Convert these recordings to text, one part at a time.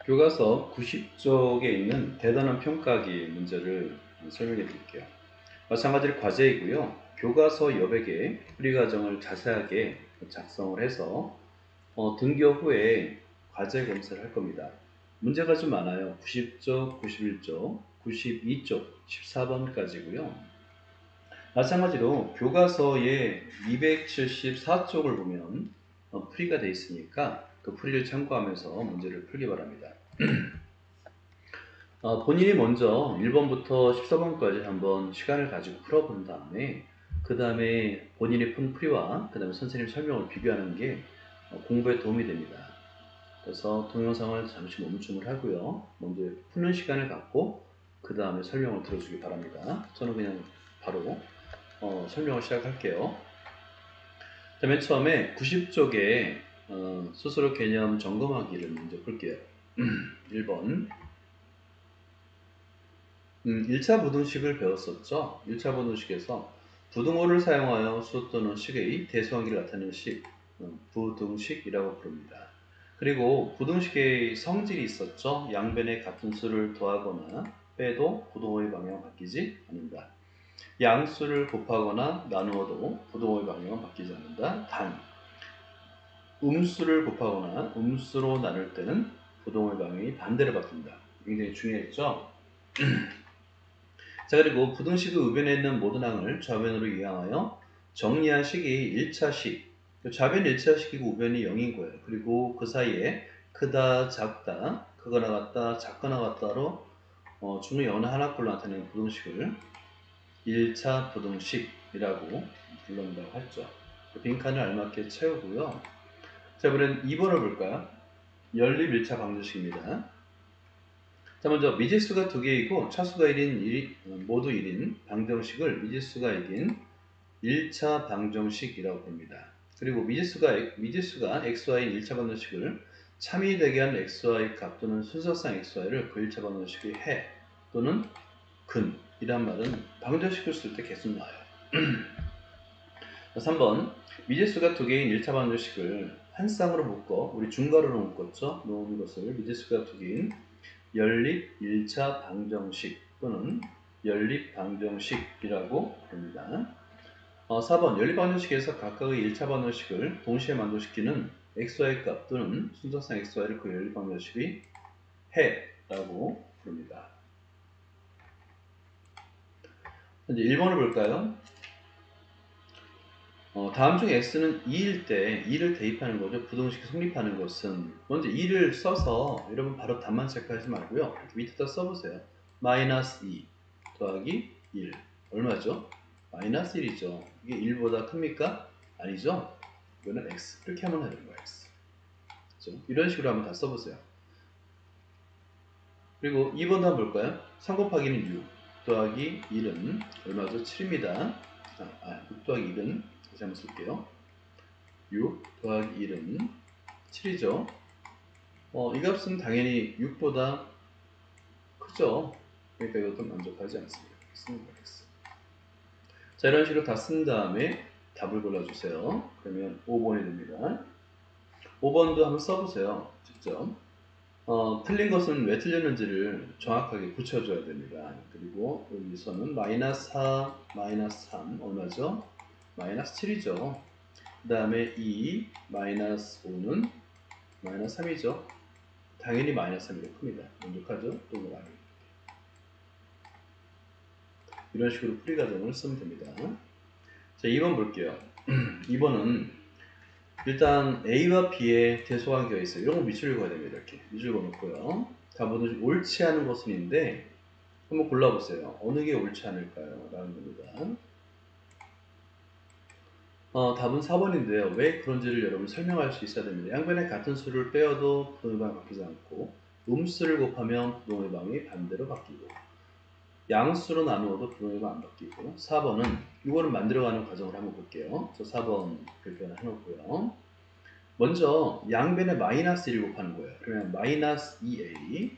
교과서 90쪽에 있는 대단한 평가기 문제를 설명해 드릴게요. 마찬가지로 과제이고요. 교과서 여백에 풀이 과정을 자세하게 작성을 해서 등교 후에 과제 검사를 할 겁니다. 문제가 좀 많아요. 90쪽, 91쪽, 92쪽, 14번까지고요. 마찬가지로 교과서의 274쪽을 보면 풀이가 되어 있으니까 그 풀이를 참고하면서 문제를 풀기 바랍니다. 본인이 먼저 1번부터 14번까지 한번 시간을 가지고 풀어본 다음에 그 다음에 본인이 푼 풀이와 그 다음에 선생님 설명을 비교하는 게 공부에 도움이 됩니다. 그래서 동영상을 잠시 멈춤을 하고요. 먼저 푸는 시간을 갖고 그 다음에 설명을 들어주기 바랍니다. 저는 그냥 바로 설명을 시작할게요. 자, 맨 처음에 90쪽에 스스로 개념 점검하기를 먼저 볼게요. 1번 1차 부등식을 배웠었죠. 1차 부등식에서 부등호를 사용하여 수 또는 식의 대소관계를 나타내는 식, 부등식이라고 부릅니다. 그리고 부등식의 성질이 있었죠. 양변에 같은 수를 더하거나 빼도 부등호의 방향은 바뀌지 않는다. 양수를 곱하거나 나누어도 부등호의 방향은 바뀌지 않는다. 단, 음수를 곱하거나 음수로 나눌 때는 부등호의 방향이 반대로 바뀐다. 굉장히 중요했죠. 자, 그리고 부등식의 우변에 있는 모든 항을 좌변으로 이항하여 정리한 식이 1차식. 좌변 1차식이고 우변이 0인 거예요. 그리고 그 사이에 크다, 작다, 크거나 같다, 작거나 같다로 중의 어느 하나꼴로 나타내는 부등식을 1차 부등식이라고 불른다고 했죠. 빈칸을 알맞게 채우고요. 자, 그럼 2번을 볼까요? 연립 1차 방정식입니다. 자, 먼저 미지수가 2개이고 차수가 1인 모두 1인 방정식을 미지수가 이긴 1차 방정식이라고 부릅니다. 그리고 미지수가 xy인 1차 방정식을 참이 되게 하는 xy 값 또는 순서상 xy를 그 1차 방정식의 해 또는 근 이란 말은 방정식을 쓸 때 계속 나와요. 3번 미지수가 2개인 1차 방정식을 한 쌍으로 묶어 우리 중괄호로 묶었죠. 놓은 것을 미지수가 2개인 연립 1차 방정식 또는 연립 방정식이라고 부릅니다. 4번 연립 방정식에서 각각의 1차 방정식을 동시에 만족시키는 xy 값 또는 순서상 xy를 그 연립 방정식의 해라고 부릅니다. 이제 1번을 볼까요? 다음 중 x는 2일 때 2를 대입하는 거죠. 부등식이 성립하는 것은 먼저 2를 써서 여러분 바로 답만 체크하지 말고요. 이렇게 밑에다 써보세요. 마이너스 2 더하기 1 얼마죠? 마이너스 1이죠. 이게 1보다 큽니까? 아니죠? 이거는 x 이렇게 하면 되는 거예요. x 그렇죠? 이런 식으로 한번 다 써보세요. 그리고 2번도 한번 볼까요? 3 곱하기는 6 더하기 1은 얼마죠? 7입니다. 6 더하기 1은 다시 한번 쓸게요. 6 더하기 1은 7이죠. 이 값은 당연히 6보다 크죠. 그러니까 이것도 만족하지 않습니다. 쓰는 거겠어. 자, 이런 식으로 다 쓴 다음에 답을 골라주세요. 그러면 5번이 됩니다. 5번도 한번 써보세요. 직접. 틀린 것은 왜 틀렸는지를 정확하게 붙여줘야 됩니다. 그리고 여기서는 마이너스 4, 마이너스 3 얼마죠? 마이너스 7이죠. 그 다음에 2, 마이너스 5는 마이너스 3이죠. 당연히 마이너스 3이 더 큽니다. 만족하죠? 또는 아니. 이런 식으로 풀이 과정을 쓰면 됩니다. 자, 2번 볼게요. 2번은 일단 A와 B의 대소관계가 있어요. 이런 거 밑줄 그어야 됩니다. 이렇게 밑줄 그어놓고요. 답은 옳지 않은 것은인데 한번 골라보세요. 어느 게 옳지 않을까요? 라는 겁니다. 답은 4번인데요. 왜 그런지를 여러분 설명할 수 있어야 됩니다. 양변에 같은 수를 빼어도 부동의 방이 바뀌지 않고 음수를 곱하면 부동의 방이 반대로 바뀌고 양수로 나누어도 부동의 방 안 바뀌고 4번은 이거를 만들어가는 과정을 한번 볼게요. 저 4번 별표를 해놓고요. 먼저 양변에 마이너스 1을 곱하는 거예요. 그러면 마이너스 2a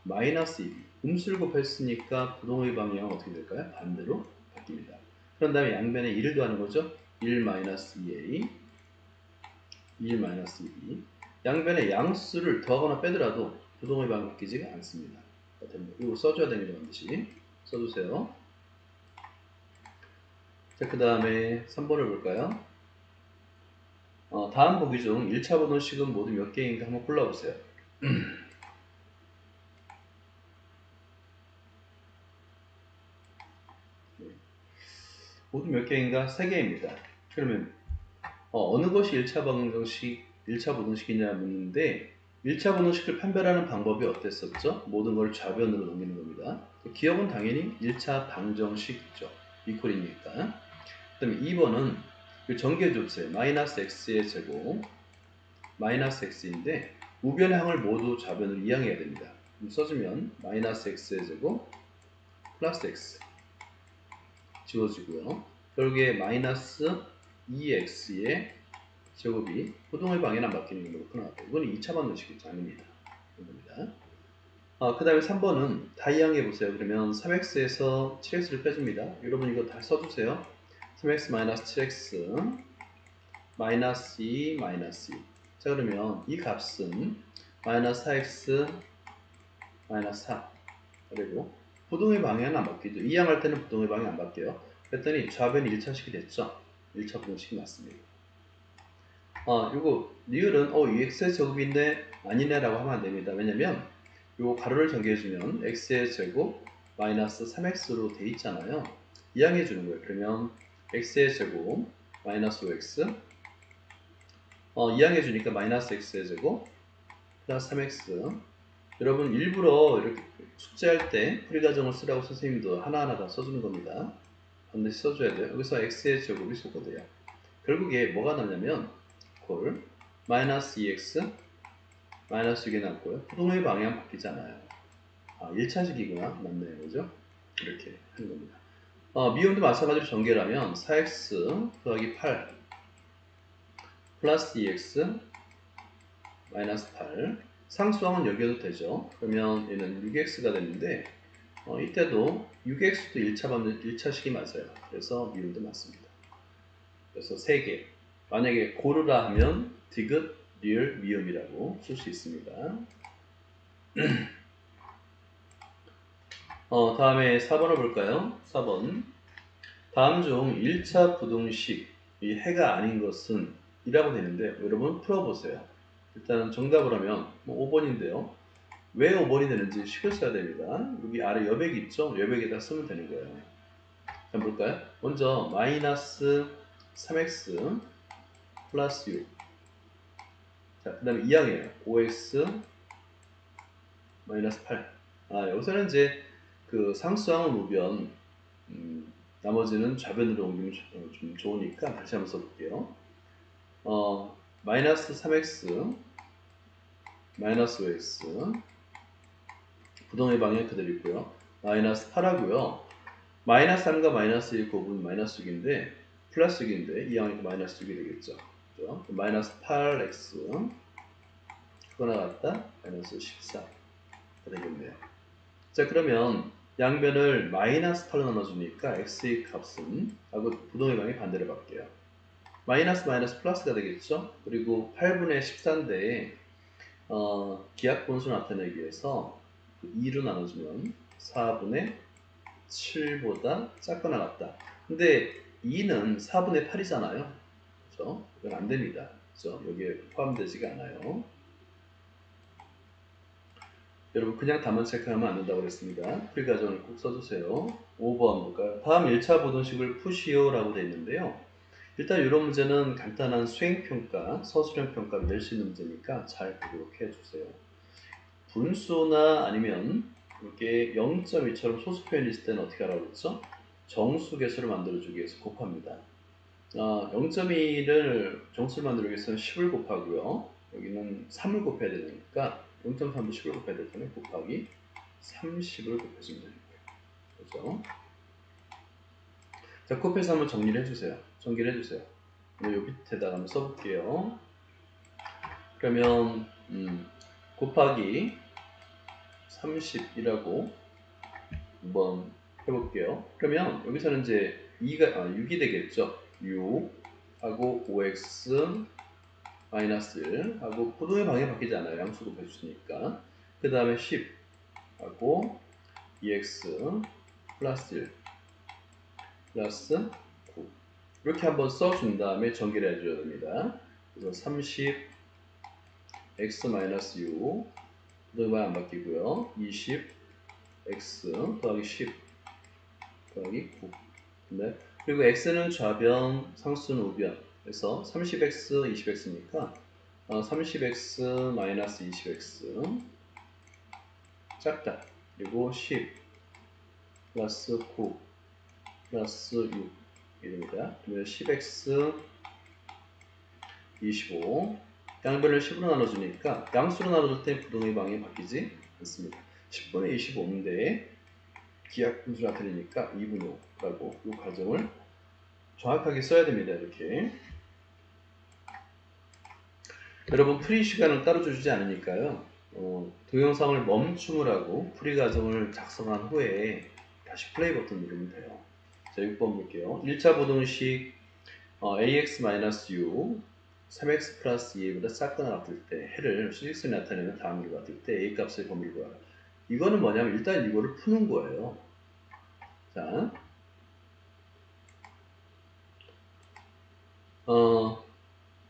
마이너스 1이 음수를 곱했으니까 부동의 방향은 어떻게 될까요? 반대로 바뀝니다. 그런 다음에 양변에 1을 더하는 거죠. 1 마이너스 2a 1 마이너스 2b 양변에 양수를 더하거나 빼더라도 부동의 방향 바뀌지가 않습니다. 이거 써줘야 됩니다. 반드시 써주세요. 자, 그 다음에 3번을 볼까요? 다음 보기 중 1차 분원식은 모두 몇 개인가 한번 골라보세요. 모두 몇 개인가? 3개입니다. 그러면 어느 것이 1차 방정식, 1차 분원식이냐 묻는데 1차 분원식을 판별하는 방법이 어땠었죠? 모든 걸 좌변으로 넘기는 겁니다. 기억은 당연히 1차 방정식이죠. 이퀄이니까. 그 다음에 2번은 전개 줍세요. 마이너스 x의 제곱 마이너스 x인데 우변의 항을 모두 좌변으로 이항해야 됩니다. 써주면 마이너스 x의 제곱 플러스 x 지워지고요. 결국에 마이너스 2x의 제곱이 부동의 방향 안 바뀌는 걸로 나왔다. 이건 2차 방정식이 아닙니다. 이겁니다. 그 다음에 3번은 다 이항해 보세요. 그러면 3x에서 7x를 빼줍니다. 여러분 이거 다 써주세요. 3x 마이너스 7x 마이너스 2 마이너스 2. 자, 그러면 이 값은 마이너스 4x 마이너스 4. 그리고 부동의 방향은 안 바뀌죠. 이항할 때는 부동의 방향 안 바뀌어요. 그랬더니 좌변이 1차식이 됐죠. 1차 분식이 맞습니다. 요거 니을은 이 x의 제곱인데 아니네 라고 하면 안 됩니다. 왜냐면 요 가로를 전개해주면 x의 제곱 마이너스 3x로 돼 있잖아요. 이항해 주는 거예요. 그러면 x의 제곱 마이너스 5x 이항해 주니까 마이너스 x의 제곱 플러스 3x. 여러분 일부러 이렇게 숙제할 때 풀이 과정을 쓰라고 선생님도 하나하나 다 써주는 겁니다. 반드시 써줘야 돼요. 여기서 x의 제곱이 쏟거든요. 결국에 뭐가 나냐면 콜 마이너스 2x 마이너스 6이 남고요. 부동의 방향 바뀌잖아요. 1차식이구나. 맞네요. 그죠? 이렇게 하는 겁니다. 미음도 마찬가지로 전개를 하면 4x 더하기 8 플러스 2x 마이너스 8 상수항은 여기도 되죠. 그러면 얘는 6x가 됐는데 이때도 6x도 1차식이 맞아요. 그래서 미음도 맞습니다. 그래서 3개. 만약에 고르라 하면 디귿, 리을, 미음이라고 쓸 수 있습니다. 다음에 4번을 볼까요? 4번. 다음 중 1차 부동식, 이 해가 아닌 것은 이라고 되는데 여러분 풀어보세요. 일단 정답을 하면 5번인데요. 왜 5번이 되는지 식을 써야 됩니다. 여기 아래 여백이 있죠? 여백에다 쓰면 되는 거예요. 자, 볼까요? 먼저 마이너스 3x 플러스 6. 자, 그 다음에 2항이에요. 5x 마이너스 8. 여기서는 이제 그 상수항은 우변, 나머지는 좌변으로 옮기면 좀 좋으니까 다시 한번 써볼게요. 마이너스 3x 마이너스 5x 부동의 방향 그대로 있고요. 마이너스 8하고요. 마이너스 3과 마이너스 1 곱은 마이너스 6인데 플러스 6인데 이 항이니까 마이너스 6이 되겠죠. 그죠? 마이너스 8x 그거 나갔다 마이너스 14 되겠네요. 자, 그러면 양변을 마이너스 8로 나눠주니까 x의 값은 부동의 방향이 반대로 바뀌어요. 마이너스 마이너스 플러스가 되겠죠. 그리고 8분의 14인데 기하분수 나타내기 위해서 2로 나눠주면 4분의 7보다 작거나 같다. 근데 2는 4분의 8이잖아요. 그죠? 이건 안 됩니다. 그죠? 여기에 포함되지가 않아요. 여러분 그냥 답만 체크하면 안 된다고 그랬습니다. 풀이 과정을 꼭 써주세요. 5번 볼까요? 다음 1차 보동식을 푸시오 라고 되어 있는데요. 일단 이런 문제는 간단한 수행평가, 서술형 평가를 낼 수 있는 문제니까 잘 보도록 해주세요. 분수나 아니면 이렇게 0.2처럼 소수 표현이 있을 때는 어떻게 하라고 그랬죠? 정수 개수를 만들어주기 위해서 곱합니다. 0.2를 정수를 만들기 위해서는 10을 곱하고요. 여기는 3을 곱해야 되니까 0.3도 10을 곱해야 될 때는 곱하기 30을 곱해주면 되니까요. 그렇죠? 자, 곱해서 한번 정리를 해주세요. 정리를 해주세요. 요 밑에다가 한번 써볼게요. 그러면 곱하기 30이라고 한번 해볼게요. 그러면 여기서는 이제 6이 되겠죠. 6하고 5x 마이너스 1 하고 부동의 방향이 바뀌지 않아요. 양수 곱해주시니까. 그 다음에 10 하고 2x 플러스 1 플러스 9 이렇게 한번 써준 다음에 전개를 해줘야 됩니다. 그래서 30 x 마이너스 6 그동안 안 바뀌고요. 20 x 더하기 10 더하기 9 네. 그리고 x는 좌변, 상수는 우변 그래서 30x, 20x니까 30x 마이너스 20x 작다. 그리고 10 플러스 9 플러스 6 이됩니다. 그러면 10x 25 양변을 10으로 나눠주니까 양수로 나눠줄 때 부동의 방향이 바뀌지 않습니다. 10분의 25인데 기하 분수 나타내니까 2분의 5라고 이 과정을 정확하게 써야 됩니다. 이렇게 여러분 풀이 시간을 따로 주지 않으니까요. 동영상을 멈춤을 하고 풀이 과정을 작성한 후에 다시 플레이 버튼 누르면 돼요. 자, 6번 볼게요. 1차 보동식 ax-u 3x 플러스 2a보다 작거나 같을 때 해를 수직선이 나타내는 다음으로 같을 때 a 값의 범위를 구하라. 이거는 뭐냐면 일단 이거를 푸는 거예요. 자,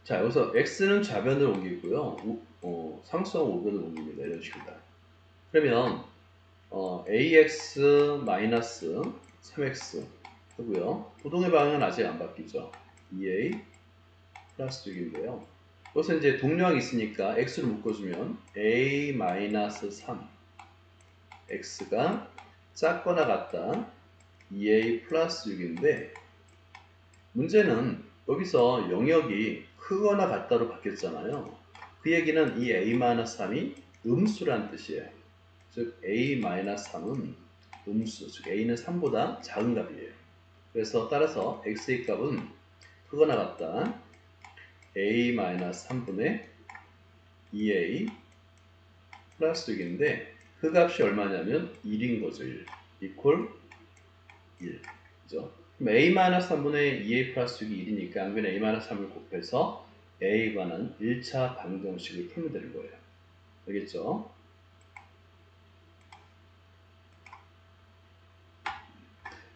자 여기서 x는 좌변을 옮기고요. 상수와 우변을 옮깁니다. 이런 식입니다. 그러면 ax 마이너스 3x 하고요. 부동의 방향은 아직 안 바뀌죠. 2a 플러스 6인데요. 여기서 이제 동료항이 있으니까 x를 묶어주면 a 마이너스 3 x가 작거나 같다 2a 플러스 6인데 문제는 여기서 영역이 크거나 같다로 바뀌었잖아요. 그 얘기는 이 a-3이 음수란 뜻이에요. 즉 a-3은 음수, 즉 a는 3보다 작은 값이에요. 그래서 따라서 x의 값은 크거나 같다 a-3분의 2a 플러스 6인데 그 값이 얼마냐면 1인 거죠. 1 이퀄 1 그죠? 그럼 a-3분의 2a 플러스 6이 1이니까 양변 a-3을 곱해서 a에 관한 1차 방정식을 풀면 되는 거예요. 알겠죠?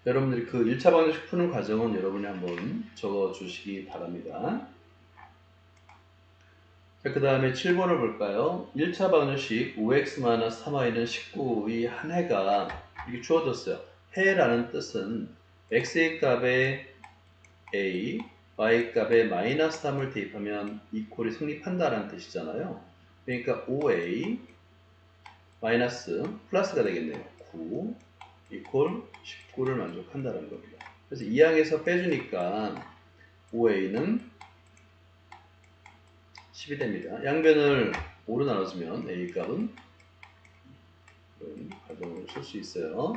여러분들이 그 1차 방정식 푸는 과정은 여러분이 한번 적어 주시기 바랍니다. 자, 그 다음에 7번을 볼까요? 1차 방정식 5x-3y는 19의 한 해가 이렇게 주어졌어요. 해라는 뜻은 x의 값에 a, y 값에 마이너스 3을 대입하면 이퀄이 성립한다라는 뜻이잖아요. 그러니까 5a 마이너스 플러스가 되겠네요. 9 이퀄 19를 만족한다는 겁니다. 그래서 이 항에서 빼주니까 5a는 10이 됩니다. 양변을 5로 나눠주면 a 값은 이런 가정을 쓸 수 있어요.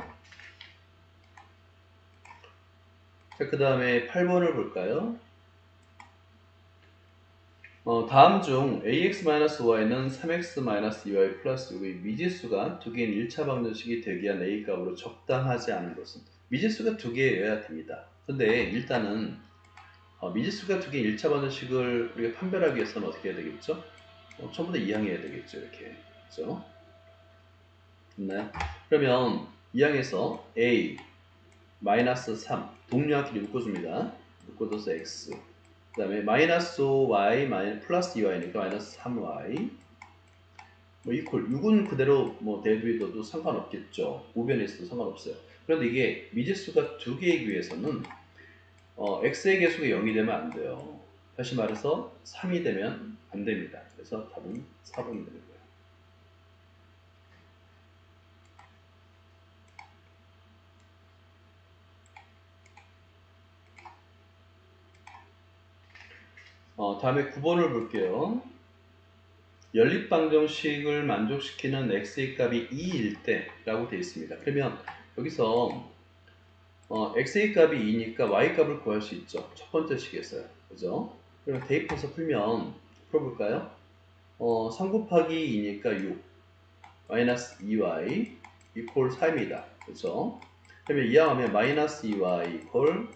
자, 그 다음에 8번을 볼까요? 다음 중 ax-y는 3x-2y 플러스 6의 미지수가 두 개인 1차 방정식이 대기한 a 값으로 적당하지 않은 것은 미지수가 두 개여야 됩니다. 근데 일단은 미지수가 두 개인 1차 방정식을 우리가 판별하기 위해서는 어떻게 해야 되겠죠? 전부 다 이항해야 되겠죠. 이렇게 그렇죠? 됐나요? 그러면 이항에서 a 마이너스 3 동료한끼리 묶어줍니다. 묶어줘서 x 그 다음에 마이너스 5y 플러스 2y니까 마이너스 3y 뭐 이퀄 6은 그대로 뭐 대두해둬도 상관없겠죠. 우변에 있어도 상관없어요. 그런데 이게 미지수가 두 개이기 위해서는 x의 개수가 0이 되면 안 돼요. 다시 말해서 3이 되면 안 됩니다. 그래서 답은 4번이 되는 거예요. 다음에 9번을 볼게요. 연립방정식을 만족시키는 x의 값이 2일 때 라고 되어 있습니다. 그러면 여기서 x의 값이 2니까 y 값을 구할 수 있죠. 첫 번째 식에서요. 그죠? 그럼 대입해서 풀면 풀어볼까요? 3 곱하기 2니까 6 마이너스 2y 이퀄 4입니다. 그죠? 그러면 이항하면 마이너스 2y 이퀄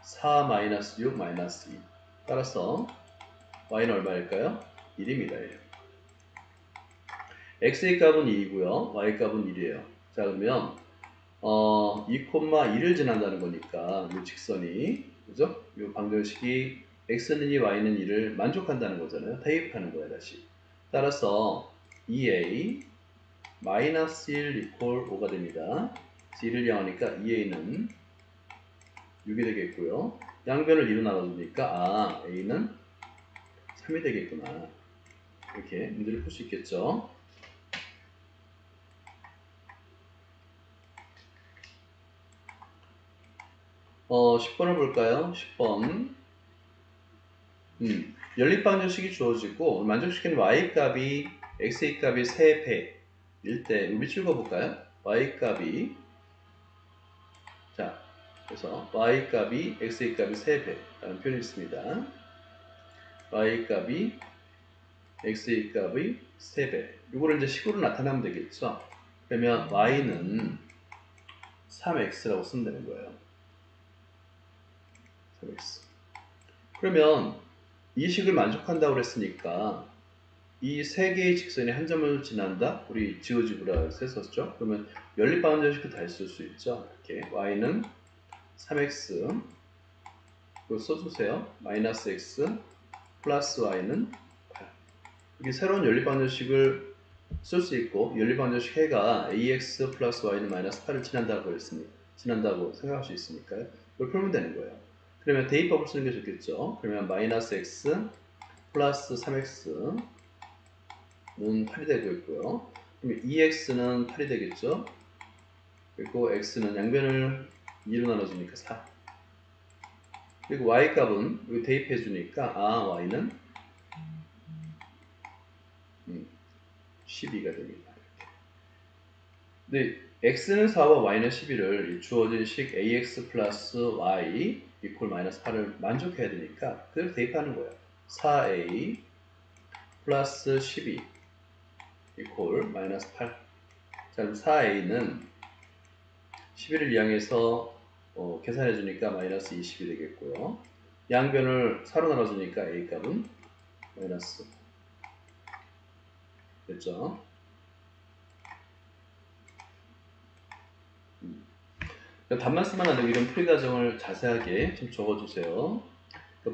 4 마이너스 6 마이너스 2 따라서 y는 얼마일까요? 1입니다. 1. x의 값은 2이고요. y 값은 1이에요. 자, 그러면 2,1을 지난다는 거니까 이 직선이, 그죠? 이 방정식이 x는 2, y는 1을 만족한다는 거잖아요. 대입하는 거예요, 다시. 따라서 2a 마이너스 1 이퀄 5가 됩니다. 1을 이용하니까 2a는 6이 되겠고요. 양변을 2로 나눠주니까 a는 3이 되겠구나. 이렇게 문제를 풀 수 있겠죠. 10번을 볼까요? 10번. 연립방정식이 주어지고 만족시키는 y값이 x의 값이 3배일 때 밑줄 그어볼까요? y값이, 자, 그래서 y값이 x의 값이 3배라는 표현이 있습니다. y값이 x의 값의 3배. 이거를 이제 식으로 나타내면 되겠죠. 그러면 y는 3x라고 쓰면 되는 거예요. 3x. 그러면 이 식을 만족한다고 그랬으니까 이 세 개의 직선이 한 점을 지난다? 우리 지오지브라 했었죠? 그러면 연립방정식도 다 쓸 수 있죠. 이렇게 y는 3x, 이거 써주세요. 마이너스 x 플러스 y는 8. 이게 새로운 연립방정식을 쓸 수 있고, 연립방정식 해가 ax 플러스 y는 마이너스 8을 지난다고 했으니 지난다고 생각할 수 있으니까요. 이걸 풀면 되는 거예요. 그러면 대입법을 쓰는 게 좋겠죠. 그러면 마이너스 x 플러스 3x는 8이 되고 있고요. 그러면 2x는 8이 되겠죠. 그리고 x는 양변을 2로 나눠주니까 4. 그리고 y 값은 여기 대입해 주니까 y는 12가 됩니다. 네, x는 4와 y는 11을 주어진 식 ax 플러스 y 이퀄 마이너스 8을 만족해야 되니까 그대로 대입하는 거예요. 4a 플러스 12 이퀄 마이너스 8. 자, 그럼 4a는 11을 이항해서 계산해 주니까 마이너스 20이 되겠고요. 양변을 4로 나눠주니까 a 값은 마이너스 됐죠? 답만 쓰면 안 되고 이런 풀이 과정을 자세하게 좀 적어주세요.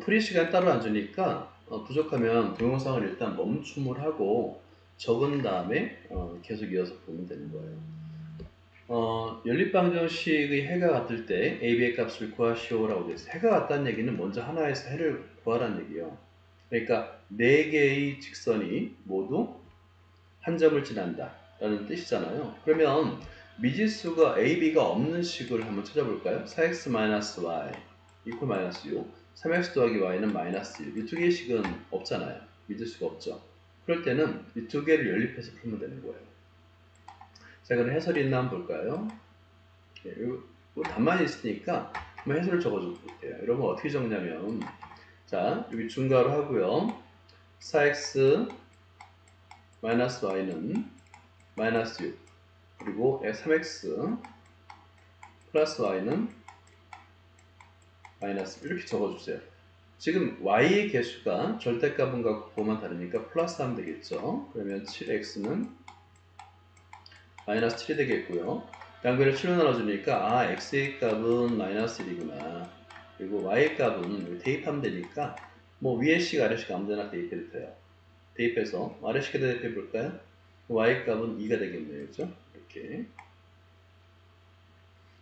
풀이 시간 따로 안 주니까 부족하면 동영상을 일단 멈춤을 하고 적은 다음에 계속 이어서 보면 되는 거예요. 연립방정식의 해가 같을 때 AB의 값을 구하시오라고 되어 있어요. 해가 같다는 얘기는 먼저 하나에서 해를 구하라는 얘기예요. 그러니까 4개의 직선이 모두 한 점을 지난다 라는 뜻이잖아요. 그러면 미지수가 AB가 없는 식을 한번 찾아볼까요? 4x-y 이퀄 마이너스 6, 3x 더하기 y는 마이너스 1. 이 두 개의 식은 없잖아요. 미지수가 없죠. 그럴 때는 이 두 개를 연립해서 풀면 되는 거예요. 자, 그럼 해설이 있나 한번 볼까요? 네, 이 답만 있으니까 한번 해설을 적어줘 볼게요. 여러분 어떻게 적냐면, 자, 여기 중괄호 하고요. 4x 마이너스 y는 마이너스 6, 그리고 3x 플러스 y는 마이너스, 이렇게 적어주세요. 지금 y의 개수가 절대값은 곱하면 다르니까 플러스 하면 되겠죠. 그러면 7x는 마이너스 7이 되겠고요. 양변을 7로 나눠주니까 x의 값은 마이너스 1이구나. 그리고 y의 값은 대입하면 되니까 뭐 위의 식 아래식 아무데나 대입해도 돼요. 대입해서 아래식에 대입해 볼까요? y의 값은 2가 되겠네요. 그죠? 이렇게.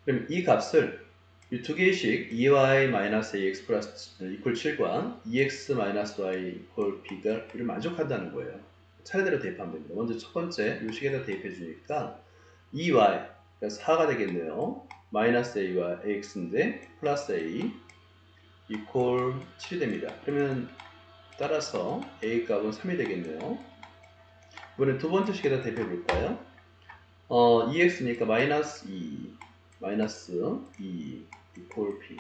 그럼 이 값을 이 두 개의 식 2y-ax 플러스 이퀄 7과 2x-y 이퀄 b가 이를 만족한다는 거예요. 차례대로 대입하면 됩니다. 먼저 첫 번째 이 식에다 대입해 주니까 2y 그러니까 4가 되겠네요. 마이너스 a와 ax인데 플러스 a 이퀄 7이 됩니다. 그러면 따라서 a 값은 3이 되겠네요. 이번에 두 번째 식에다 대입해 볼까요? 2x니까 마이너스 2 이퀄 b.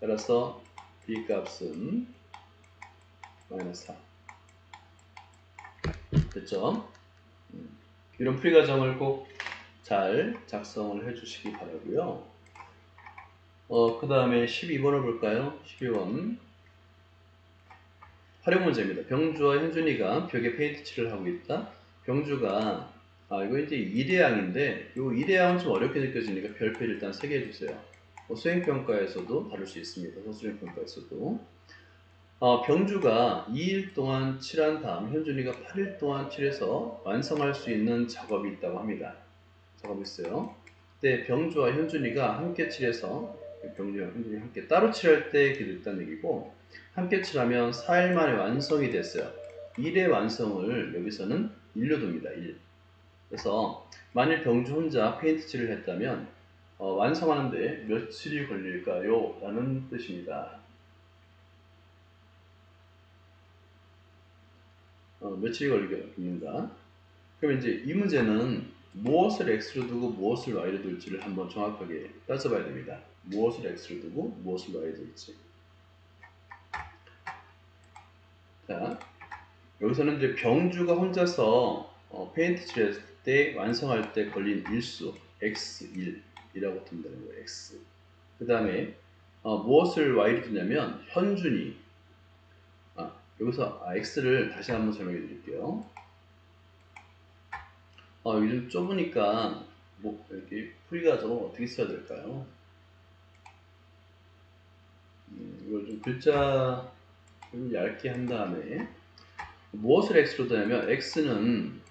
따라서 b 값은 마이너스 4. 됐죠? 이런 풀이 과정을 꼭 잘 작성을 해주시기 바라고요. 그 다음에 12번을 볼까요? 12번 활용 문제입니다. 병주와 현준이가 벽에 페인트 칠을 하고 있다. 병주가 이거 이제 일회양인데 이 일회양은 좀 어렵게 느껴지니까 별표를 일단 3개 해주세요. 수행평가에서도 다룰 수 있습니다. 서술형평가에서도 병주가 2일 동안 칠한 다음 현준이가 8일 동안 칠해서 완성할 수 있는 작업이 있다고 합니다. 작업이 있어요. 그때 병주와 현준이가 함께 칠해서 병주와 현준이 함께 따로 칠할 때 기록했다는 얘기고, 함께 칠하면 4일 만에 완성이 됐어요. 1의 완성을 여기서는 1로 둡니다. 1. 그래서 만일 병주 혼자 페인트 칠을 했다면 완성하는데 며칠이 걸릴까요? 라는 뜻입니다. 며칠이 걸리겠는가? 그럼 이제 이 문제는 무엇을 x로 두고 무엇을 y로 둘지를 한번 정확하게 따져봐야 됩니다. 무엇을 x로 두고 무엇을 y로 둘지. 자, 여기서는 이제 병주가 혼자서 페인트 칠했을 때 완성할 때 걸린 일수 x1이라고 둔다는 거예요. x. 그 다음에 무엇을 y로 두냐면 현준이 여기서 x를 다시 한번 설명해 드릴게요. 여기 좀 좁으니까 뭐 이렇게 풀이가 좀 어떻게 써야 될까요? 이걸 좀 글자 좀 얇게 한 다음에 무엇을 x로 두냐면 x는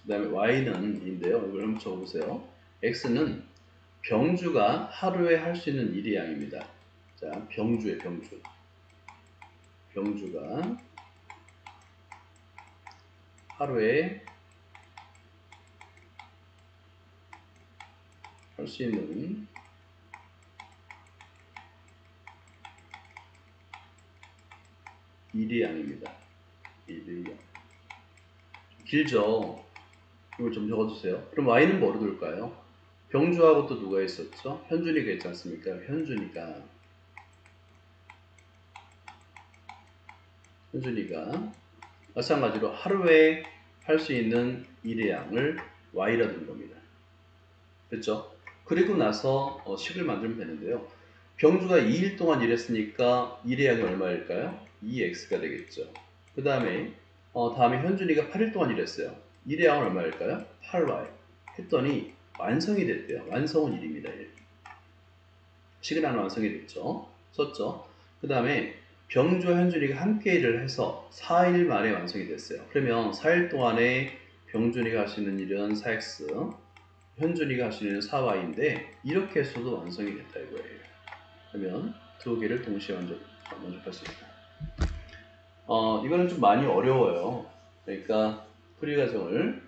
그 다음에 y는 인데요. 이걸 한번 적어보세요. x는 병주가 하루에 할 수 있는 일의 양입니다. 자, 병주의 병주. 병주가 하루에 할 수 있는 일의 양입니다. 일의 양. 길죠? 이걸 좀 적어주세요. 그럼 y는 뭐로 둘까요? 병주하고 또 누가 있었죠? 현준이가 있지 않습니까? 현준이가 마찬가지로 하루에 할 수 있는 일의 양을 y라 둔 겁니다. 됐죠? 그리고 나서 식을 만들면 되는데요. 병주가 2일 동안 일했으니까 일의 양이 얼마일까요? 2x가 되겠죠. 그 다음에 다음에 현준이가 8일 동안 일했어요. 일의 양은 얼마일까요? 8y 했더니 완성이 됐대요. 완성은 1입니다. 1. 식은 하나 완성이 됐죠. 썼죠. 그 다음에 병주와 현준이가 함께 일을 해서 4일 만에 완성이 됐어요. 그러면 4일 동안에 병준이가 할 수 있는 일은 4x, 현준이가 할 수 있는 4y인데 이렇게 해서도 완성이 됐다 이거예요. 그러면 두 개를 동시에 만족할 수 있다. 이거는 좀 많이 어려워요. 그러니까 풀이 과정을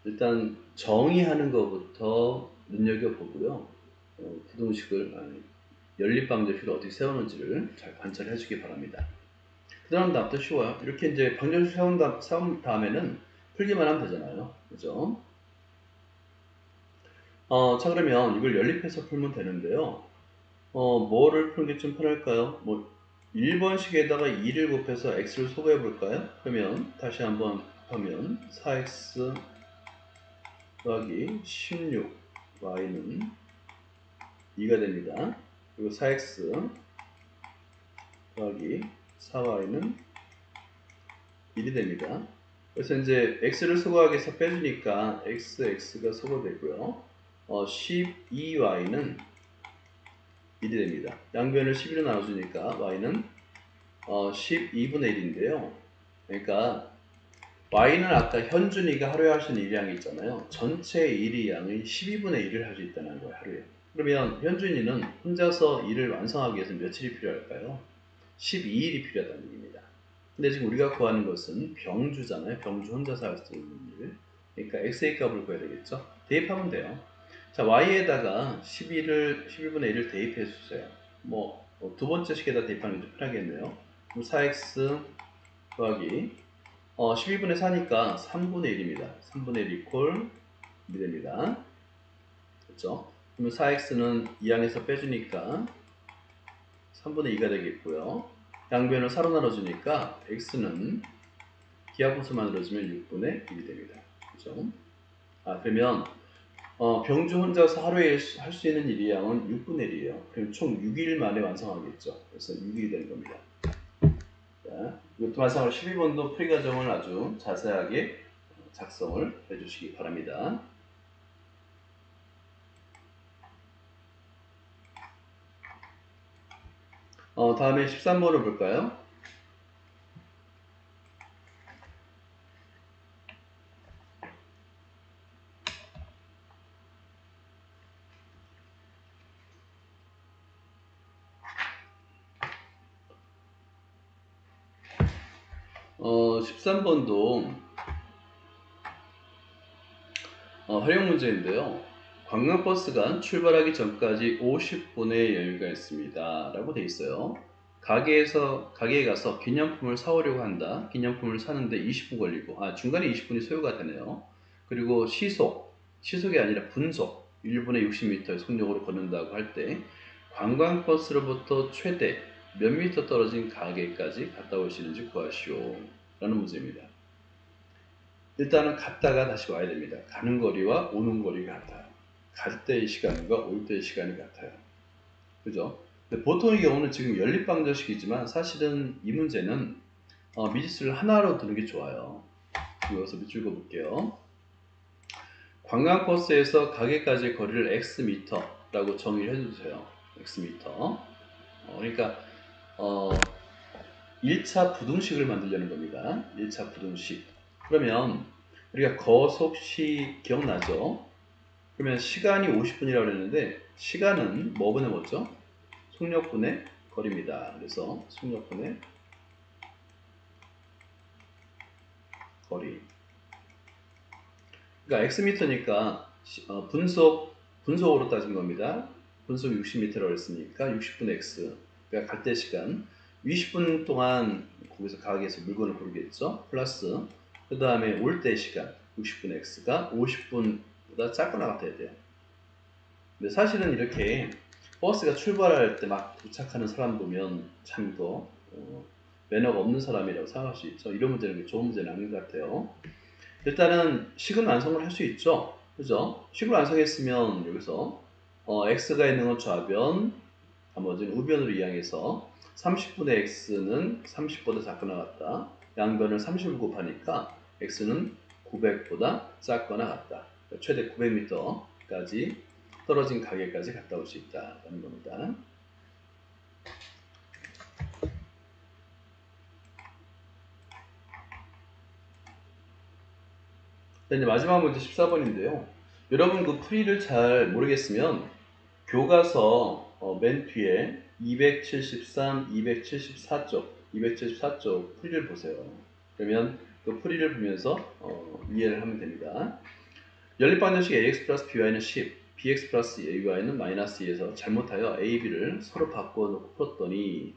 일단 정의하는 것부터 눈여겨보고요. 부등식을 연립방정식을 어떻게 세우는지를 잘 관찰해 주기 바랍니다. 그 다음 답도 쉬워요. 이렇게 이제 방정식 세운 다음에는 풀기만 하면 되잖아요. 그죠? 자, 그러면 이걸 연립해서 풀면 되는데요. 뭐를 푸는 게 좀 편할까요? 1번식에다가 2를 곱해서 x를 소거해 볼까요? 그러면 다시 한번 하면 4x 더하기 16y는 2가 됩니다. 그리고 4x 더하기 4y는 1이 됩니다. 그래서 이제 x를 소거하기 위해서 빼주니까 x가 소거되고요. 12y는 1이 됩니다. 양변을 12로 나눠주니까 y는 12분의 1인데요. 그러니까 y는 아까 현준이가 하루에 할 수 있는 일량이 있잖아요. 전체 일의 양의 12분의 1을 할 수 있다는 거예요. 하루에. 그러면 현준이는 혼자서 일을 완성하기 위해서 며칠이 필요할까요? 12일이 필요하다는 얘기입니다. 근데 지금 우리가 구하는 것은 병주잖아요. 병주 혼자서 할 수 있는 일. 그러니까 x의 값을 구해야 되겠죠. 대입하면 돼요. 자, y에다가 12분의 1을 대입해 주세요. 두 번째 식에다 대입하는 게 좀 편하겠네요. 그럼 4x 더하기 12분의 4니까 3분의 1입니다. 3분의 1 이퀄 1이 됩니다. 그렇죠? 그러면 4x는 2항에서 빼주니까 3분의 2가 되겠고요. 양변을 4로 나눠주니까 x는 기하분수 만들어주면 6분의 1이 됩니다. 그렇죠? 그러면 병주 혼자서 하루에 할 수 있는 일의 양은 6분의 1이에요. 그럼 총 6일 만에 완성하겠죠. 그래서 6일이 되는 겁니다. 자, 이것도 마찬가지로 12번도 풀이 과정을 아주 자세하게 작성을 해주시기 바랍니다. 다음에 13번을 볼까요? 어, 13번도 활용 문제인데요. 관광버스가 출발하기 전까지 50분의 여유가 있습니다. 라고 돼 있어요. 가게에 가서 기념품을 사오려고 한다. 기념품을 사는데 20분 걸리고, 중간에 20분이 소요가 되네요. 그리고 시속이 아니라 분속, 1분에 60m의 속력으로 걷는다고 할 때, 관광버스로부터 최대 몇 미터 떨어진 가게까지 갔다 오시는지 구하시오. 라는 문제입니다. 일단은 갔다가 다시 와야 됩니다. 가는 거리와 오는 거리가 같아요. 갈 때의 시간과 올 때의 시간이 같아요. 그죠? 근데 보통의 경우는 지금 연립방정식이지만 사실은 이 문제는 미지수를 하나로 두는 게 좋아요. 여기서 밑줄 그어볼게요. 관광버스에서 가게까지의 거리를 x미터라고 정의를 해주세요. x미터. 그러니까 1차 부등식을 만들려는 겁니다. 1차 부등식. 그러면 우리가 거속시 기억나죠? 그러면 시간이 50분이라고 그랬는데 시간은 뭐분의 뭐죠? 속력분의 거리입니다. 그래서 속력분의 거리. 그러니까 x미터니까 분속으로 따진 겁니다. 분속 60m라고 했으니까 60분의 x. 그러니까 갈 때 시간 20분 동안 거기서 가게에서 물건을 고르겠죠. 플러스 그 다음에 올 때 시간 60분의 x가 50분보다 작거나 같아야 돼요. 근데 사실은 이렇게 버스가 출발할 때 막 도착하는 사람 보면 참 이거 매너가 없는 사람이라고 생각할 수 있죠. 이런 문제는 좋은 문제는 아닌 것 같아요. 일단은 식은 완성을 할 수 있죠. 그죠? 식을 완성했으면 여기서 x가 있는 건 좌변, 나머지는 우변으로 이항해서 30분의 x는 30보다 작거나 같다. 양변을 30을 곱하니까 x는 900보다 작거나 같다. 최대 900m까지 떨어진 가게까지 갔다 올 수 있다는 겁니다. 이제 마지막 문제 14번인데요. 여러분 그 풀이를 잘 모르겠으면 교과서 맨 뒤에 273, 274쪽 풀이를 보세요. 그러면 그 풀이를 보면서 이해를 하면 됩니다. 연립방정식 ax 플러스 by는 10, bx 플러스 ay는 마이너스 2에서 잘못하여 a, b를 서로 바꿔놓고 풀었더니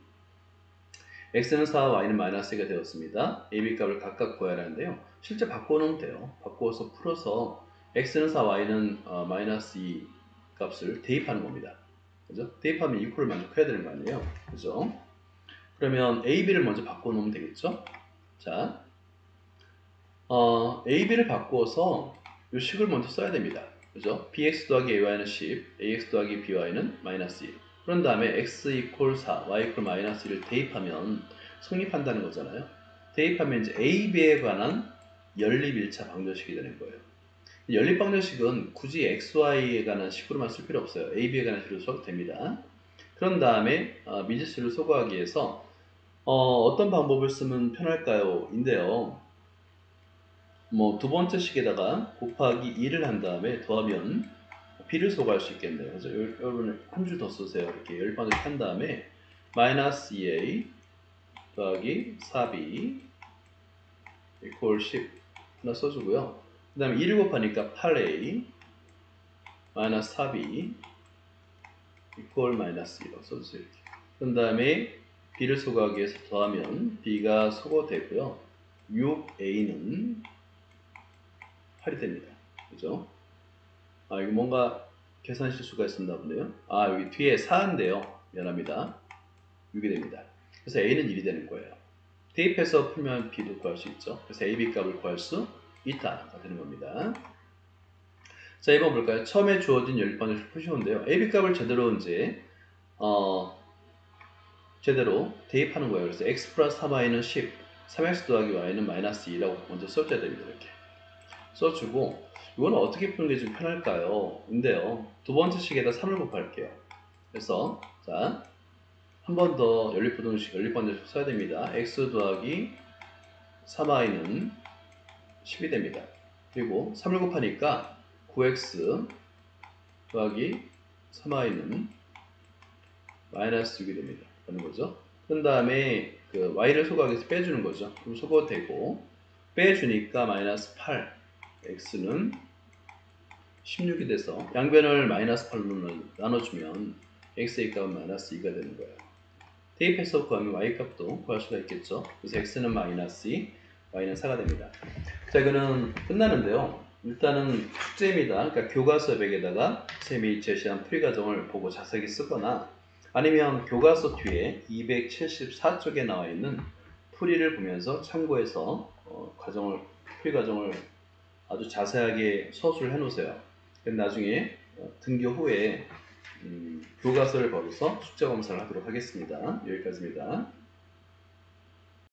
x는 4, y는 마이너스 2가 되었습니다. a, b 값을 각각 구해야 하는데요. 실제 바꿔놓으면 돼요. 바꿔서 풀어서 x는 4, y는 마이너스 2 값을 대입하는 겁니다. 그죠? 대입하면 equal을 만족해야 되는 거 아니에요? 그죠? 그러면 a, b를 먼저 바꿔놓으면 되겠죠? 자, a, b를 바꾸어서 이 식을 먼저 써야 됩니다. 그죠? bx 더하기 ay는 10, ax 더하기 by는 마이너스 1. 그런 다음에 x 이퀄 4, y 이퀄 마이너스 1을 대입하면 성립한다는 거잖아요. 대입하면 이제 a, b에 관한 연립 1차 방정식이 되는 거예요. 연립 방정식은 굳이 xy에 관한 식으로만 쓸 필요 없어요. a, b에 관한 식으로 써도 됩니다. 그런 다음에 미지수를 소거하기 위해서 어떤 방법을 쓰면 편할까요? 인데요. 두 번째 식에다가 곱하기 2를 한 다음에 더하면 b를 소거할 수 있겠네요. 그래서 여러분 한 줄 더 쓰세요. 이렇게 연립방정식 한 다음에 마이너스 2a 더하기 4b 이퀄 10 하나 써주고요. 그 다음에 2를 곱하니까 8a 마이너스 4b 이퀄 마이너스 1로 써주세요. 그 다음에 b를 소거하기 위해서 더하면 b가 소거되고요. 6a는 8이 됩니다. 그죠? 이거 뭔가 계산 실수가 있었나 보네요. 여기 뒤에 4인데요. 미안합니다. 6이 됩니다. 그래서 a는 1이 되는 거예요. 대입해서 풀면 b도 구할 수 있죠. 그래서 a, b 값을 구할 수 있다가 되는 겁니다. 자, 이번 볼까요? 처음에 주어진 연립방정식 푸시온데요. a, b 값을 제대로 이제 제대로 대입하는 거예요. 그래서 x 플러스 3y는 10, 3x 더하기 y는 마이너스 2라고 먼저 써줘야 됩니다. 이렇게. 써주고 이거는 어떻게 푸는 게 좀 편할까요? 인데요. 두 번째 식에다 3을 곱할게요. 그래서 자, 한 번 더 연립부등식, 연립반대식 써야 됩니다. x 더하기 3i는 10이 됩니다. 그리고 3을 곱하니까 9x 더하기 3i는 마이너스 6이 됩니다. 라는 거죠. 그 다음에 그 y를 소각해서 빼주는 거죠. 그럼 소거 되고 빼주니까 마이너스 8 x는 16이 돼서 양변을 마이너스 8로 나눠주면 x의 값은 마이너스 2가 되는 거예요. 대입해서 구하면 y 값도 구할 수가 있겠죠. 그래서 x는 마이너스 2, y는 4가 됩니다. 자, 이거는 끝나는데요. 일단은 숙제입니다. 그러니까 교과서 벽에다가 쌤이 제시한 풀이 과정을 보고 자세히 쓰거나 아니면 교과서 뒤에 274쪽에 나와 있는 풀이를 보면서 참고해서 풀이 과정을 아주 자세하게 서술을 해 놓으세요. 그럼 나중에 등교 후에 교과서를 보고서 숙제 검사를 하도록 하겠습니다. 여기까지입니다.